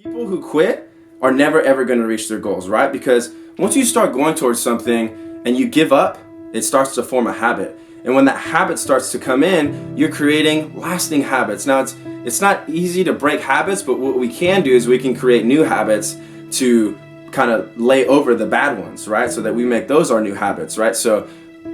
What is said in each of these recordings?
People who quit are never ever going to reach their goals, right? Because once you start going towards something and you give up, it starts to form a habit. And when that habit starts to come in, you're creating lasting habits. Now, it's not easy to break habits, but what we can do is we can create new habits to kind of lay over the bad ones, right? So that we make those our new habits, right? So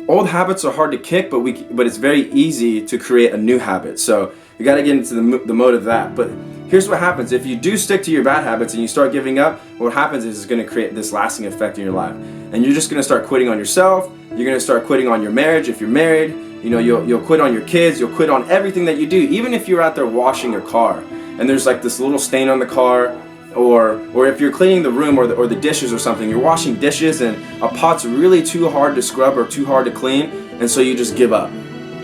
old habits are hard to kick, but it's very easy to create a new habit. So you got to get into the mode of that. But here's what happens. If you do stick to your bad habits and you start giving up, what happens is it's going to create this lasting effect in your life. And you're just going to start quitting on yourself. You're going to start quitting on your marriage if you're married. You know, you'll quit on your kids. You'll quit on everything that you do. Even if you're out there washing your car and there's like this little stain on the car, or if you're cleaning the room or the dishes or something, you're washing dishes and a pot's really too hard to scrub or too hard to clean, and so you just give up.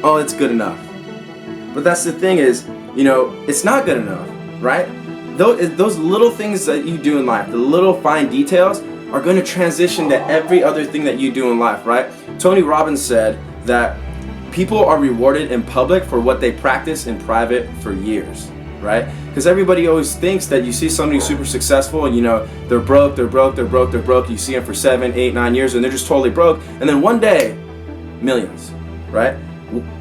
Oh, it's good enough. But that's the thing is, you know, it's not good enough, right? Those little things that you do in life, the little fine details, are going to transition to every other thing that you do in life, right? Tony Robbins said that people are rewarded in public for what they practice in private for years, right? Because everybody always thinks that you see somebody super successful and, you know, they're broke. You see them for 7, 8, 9 years and they're just totally broke. And then one day, millions, right?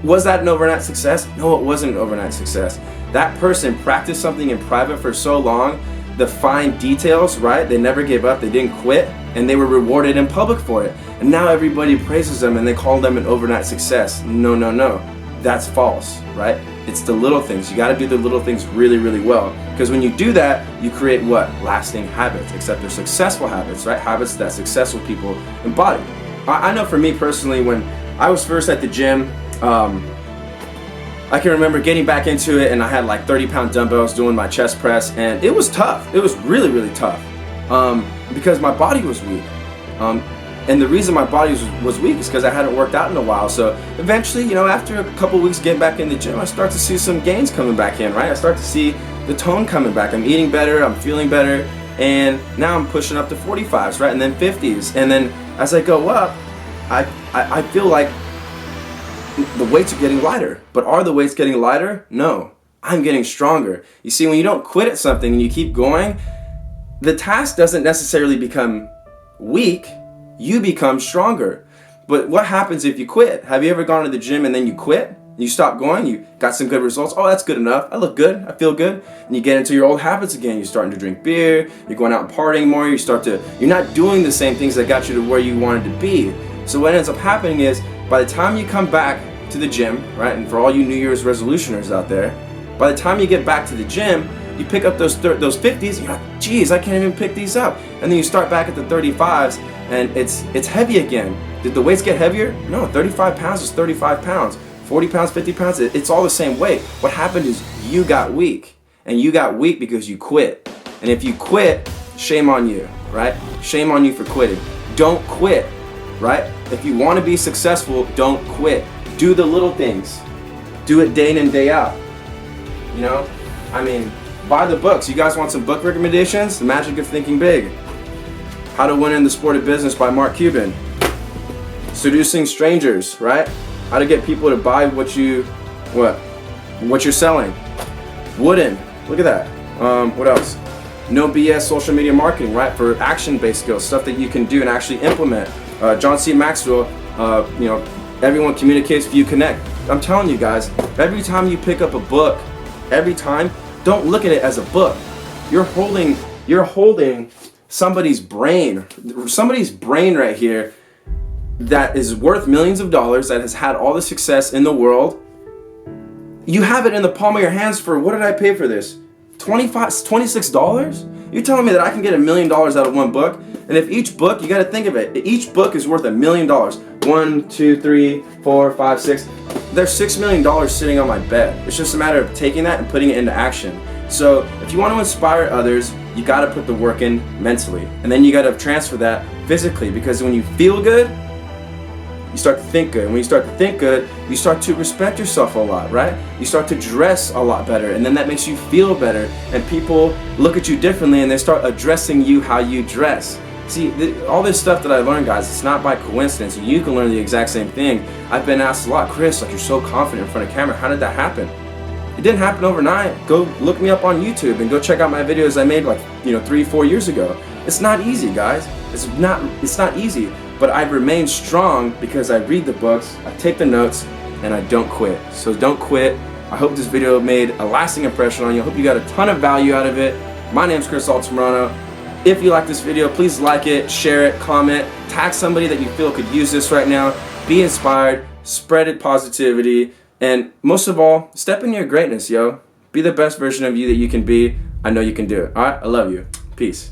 Was that an overnight success? No, it wasn't an overnight success. That person practiced something in private for so long, the fine details, right? They never gave up, they didn't quit, and they were rewarded in public for it. And now everybody praises them and they call them an overnight success. No. That's false, right? It's the little things. You got to do the little things really, really well. Because when you do that, you create what? Lasting habits, except they're successful habits, right? Habits that successful people embody. I know for me personally, when I was first at the gym, I can remember getting back into it and I had like 30-pound dumbbells doing my chest press, and it was tough. It was really, really tough because my body was weak. And the reason my body was weak is because I hadn't worked out in a while. So eventually, you know, after a couple weeks getting back in the gym, I start to see some gains coming back in, right? I start to see the tone coming back. I'm eating better, I'm feeling better, and now I'm pushing up to 45s, right? And then 50s. And then as I go up, I feel like the weights are getting lighter. But are the weights getting lighter? No, I'm getting stronger. You see, when you don't quit at something and you keep going, the task doesn't necessarily become weak, you become stronger. But what happens if you quit? Have you ever gone to the gym and then you quit? You stop going, you got some good results. Oh, that's good enough. I look good, I feel good. And you get into your old habits again. You're starting to drink beer, you're going out and partying more, you're not doing the same things that got you to where you wanted to be. So what ends up happening is, by the time you come back to the gym, right, and for all you New Year's resolutioners out there, by the time you get back to the gym, you pick up those 50s, and you're like, geez, I can't even pick these up. And then you start back at the 35s, and it's heavy again. Did the weights get heavier? No, 35 pounds is 35 pounds. 40 pounds, 50 pounds, it's all the same weight. What happened is you got weak, and you got weak because you quit. And if you quit, shame on you, right? Shame on you for quitting. Don't quit, right? If you want to be successful, don't quit. Do the little things. Do it day in and day out. You know, I mean, buy the books. You guys want some book recommendations? The Magic of Thinking Big. How to Win in the Sport of Business by Mark Cuban. Seducing Strangers, right? How to get people to buy what you're selling. Wooden. Look at that. What else? No BS social media marketing, right? For action-based skills, stuff that you can do and actually implement. John C. Maxwell, you know, everyone communicates if you connect. I'm telling you guys, every time you pick up a book, don't look at it as a book. You're holding somebody's brain right here that is worth millions of dollars, that has had all the success in the world. You have it in the palm of your hands for, what did I pay for this? $26? You're telling me that I can get $1 million out of one book? And if each book, you got to think of it, each book is worth $1 million. 1, 2, 3, 4, 5, 6. There's $6 million sitting on my bed. It's just a matter of taking that and putting it into action. So if you want to inspire others, you got to put the work in mentally. And then you got to transfer that physically, because when you feel good, you start to think good. And when you start to think good, you start to respect yourself a lot, right? You start to dress a lot better, and then that makes you feel better. And people look at you differently, and they start addressing you how you dress. See, all this stuff that I learned, guys, it's not by coincidence. You can learn the exact same thing. I've been asked a lot, Chris, like, you're so confident in front of camera. How did that happen? It didn't happen overnight. Go look me up on YouTube and go check out my videos I made like 3-4 years ago. It's not easy, guys. It's not easy, but I've remained strong because I read the books, I take the notes, and I don't quit. So don't quit. I hope this video made a lasting impression on you. I hope you got a ton of value out of it. My name's Altamirano. If you like this video, please like it, share it, comment, tag somebody that you feel could use this right now. Be inspired, spread it positivity, and most of all, step into your greatness, yo. Be the best version of you that you can be. I know you can do it. All right, I love you. Peace.